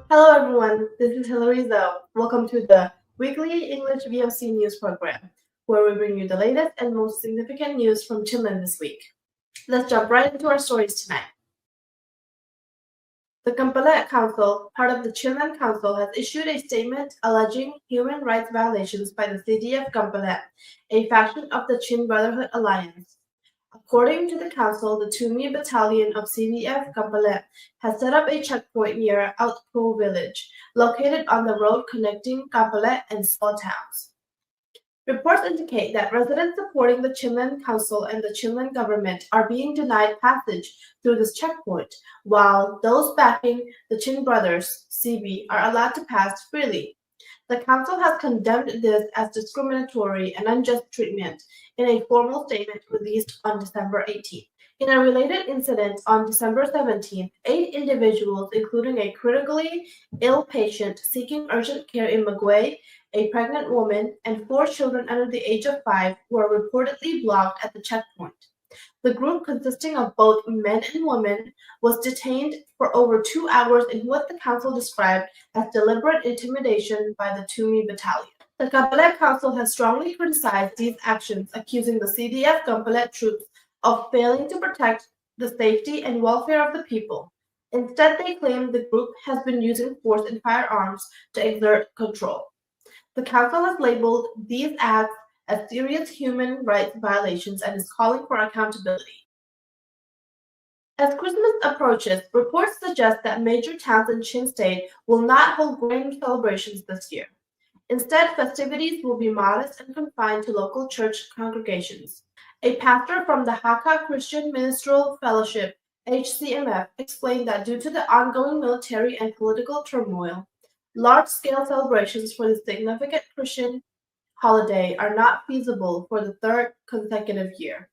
Hello everyone, this is Hilary Zoe. Welcome to the weekly English VOC news program, where we bring you the latest and most significant news from Chinland this week. Let's jump right into our stories tonight. The Kampala Council, part of the Chinland Council, has issued a statement alleging human rights violations by the city of Kampala, a faction of the Chin Brotherhood Alliance. According to the council, the Tumi Battalion of CDF Kampala has set up a checkpoint near Outpool Village, located on the road connecting Kampala and small towns. Reports indicate that residents supporting the Chinland Council and the Chinland government are being denied passage through this checkpoint, while those backing the Chin Brothers, CB, are allowed to pass freely. The council has condemned this as discriminatory and unjust treatment in a formal statement released on December 18th. In a related incident on December 17th, 8 individuals, including a critically ill patient seeking urgent care in Magway, a pregnant woman, and 4 children under the age of 5, were reportedly blocked at the checkpoint. The group, consisting of both men and women, was detained for over 2 hours in what the council described as deliberate intimidation by the Tumi Battalion. The Kampala Council has strongly criticized these actions, accusing the CDF Kampala troops of failing to protect the safety and welfare of the people. Instead, they claim the group has been using force and firearms to exert control. The council has labeled these acts as serious human rights violations and is calling for accountability. As Christmas approaches, reports suggest that major towns in Chin State will not hold grand celebrations this year. Instead, festivities will be modest and confined to local church congregations. A pastor from the Hakka Christian Ministerial Fellowship, HCMF, explained that due to the ongoing military and political turmoil, large-scale celebrations for the significant Christian holiday are not feasible for the 3rd consecutive year.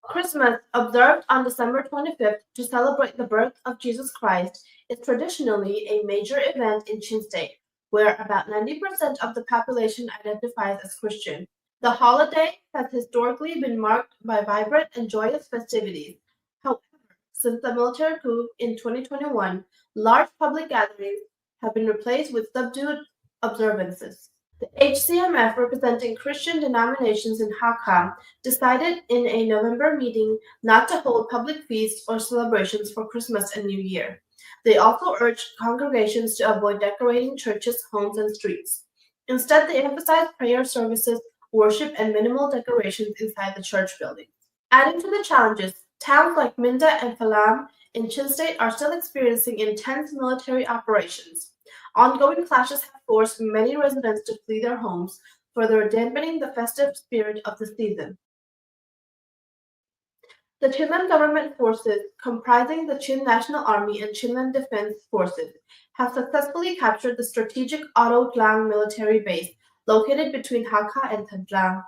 Christmas, observed on December 25th to celebrate the birth of Jesus Christ, is traditionally a major event in Chin State, where about 90% of the population identifies as Christian. The holiday has historically been marked by vibrant and joyous festivities. However, since the military coup in 2021, large public gatherings have been replaced with subdued observances. The HCMF, representing Christian denominations in Hakka, decided in a November meeting not to hold public feasts or celebrations for Christmas and New Year. They also urged congregations to avoid decorating churches, homes, and streets. Instead, they emphasized prayer services, worship, and minimal decorations inside the church buildings. Adding to the challenges, towns like Minda and Phalam in Chin State are still experiencing intense military operations. Ongoing clashes have forced many residents to flee their homes, further dampening the festive spirit of the season. The Chinland government forces, comprising the Chin National Army and Chinland Defense Forces, have successfully captured the strategic Otto Klang military base located between Hakka and Tadlang.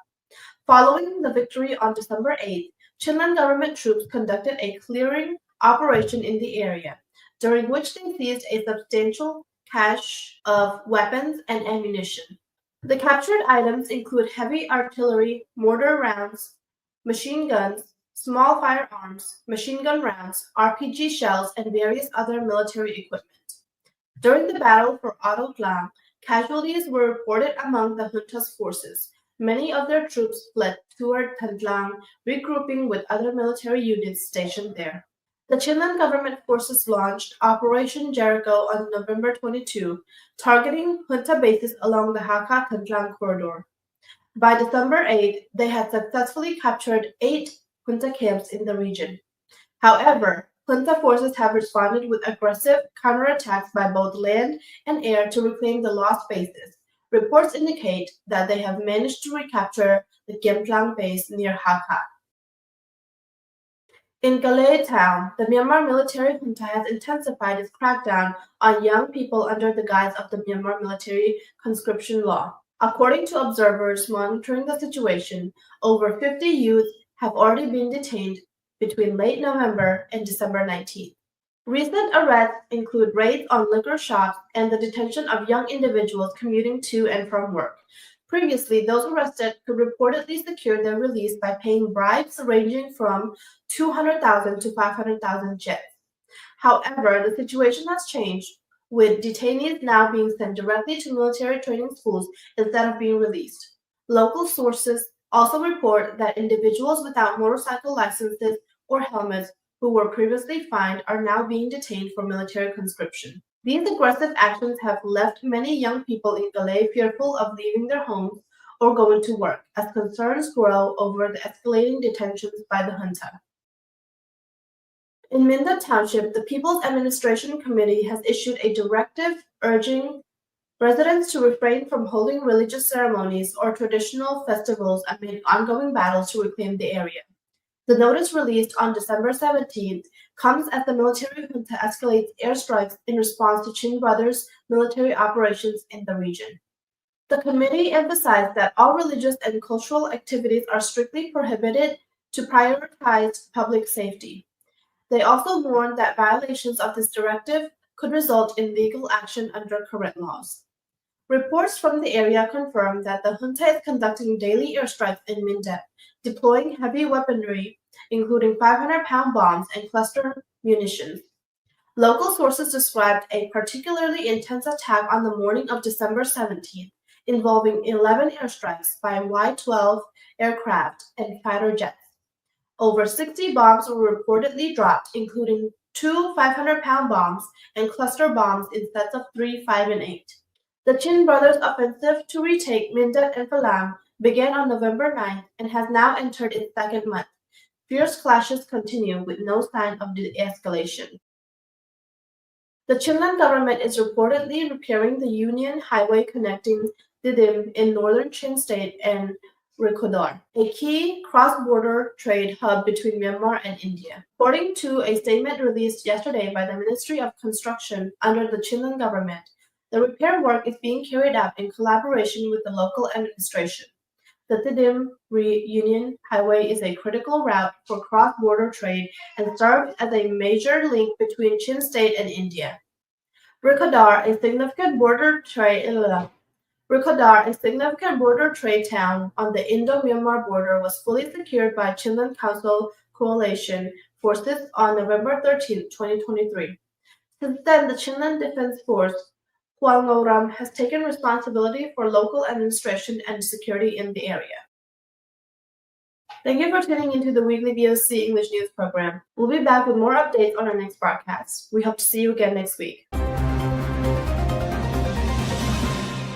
Following the victory on December 8th, Chinland government troops conducted a clearing operation in the area, during which they seized a substantial cache of weapons and ammunition. The captured items include heavy artillery, mortar rounds, machine guns, small firearms, machine gun rounds, RPG shells, and various other military equipment. During the battle for Otto Klang, casualties were reported among the junta's forces. Many of their troops fled toward Tandlang, regrouping with other military units stationed there. The Chinland government forces launched Operation Jericho on November 22, targeting junta bases along the Hakka-Tandlang corridor. By December 8, they had successfully captured 8 junta camps in the region. However, junta forces have responded with aggressive counterattacks by both land and air to reclaim the lost bases. Reports indicate that they have managed to recapture the Gemplang base near Hakka. In Galay town, the Myanmar military junta has intensified its crackdown on young people under the guise of the Myanmar military conscription law. According to observers monitoring the situation, over 50 youth have already been detained between late November and December 19th. Recent arrests include raids on liquor shops and the detention of young individuals commuting to and from work. Previously, those arrested could reportedly secure their release by paying bribes ranging from 200,000 to 500,000 jets. However, the situation has changed, with detainees now being sent directly to military training schools instead of being released. Local sources also report that individuals without motorcycle licenses or helmets who were previously fined are now being detained for military conscription. These aggressive actions have left many young people in Galay fearful of leaving their homes or going to work, as concerns grow over the escalating detentions by the junta. In Minda Township, the People's Administration Committee has issued a directive urging residents to refrain from holding religious ceremonies or traditional festivals amid ongoing battles to reclaim the area. The notice released on December 17th comes as the military junta escalates airstrikes in response to Chin Brothers' military operations in the region. The committee emphasized that all religious and cultural activities are strictly prohibited to prioritize public safety. They also warned that violations of this directive could result in legal action under current laws. Reports from the area confirm that the junta is conducting daily airstrikes in Mindat, deploying heavy weaponry, including 500-pound bombs and cluster munitions. Local sources described a particularly intense attack on the morning of December 17th, involving 11 airstrikes by Y-12 aircraft and fighter jets. Over 60 bombs were reportedly dropped, including two 500-pound bombs and cluster bombs in sets of 3, 5, and 8. The Chin Brothers' offensive to retake Mindat and Falam began on November 9th and has now entered its second month. Fierce clashes continue with no sign of de-escalation. The Chinland government is reportedly repairing the Union Highway connecting Didim in northern Chin State and Rikodar, a key cross-border trade hub between Myanmar and India. According to a statement released yesterday by the Ministry of Construction under the Chinland government, the repair work is being carried out in collaboration with the local administration. The Didim Union Highway is a critical route for cross-border trade and serves as a major link between Chin State and India. Rikodar, a significant border trade town on the Indo-Myanmar border, was fully secured by Chinland Council Coalition forces on November 13, 2023. Since then, the Chinland Defense Force, Huangoram, has taken responsibility for local administration and security in the area. Thank you for tuning into the weekly VOC English News program. We'll be back with more updates on our next broadcast. We hope to see you again next week.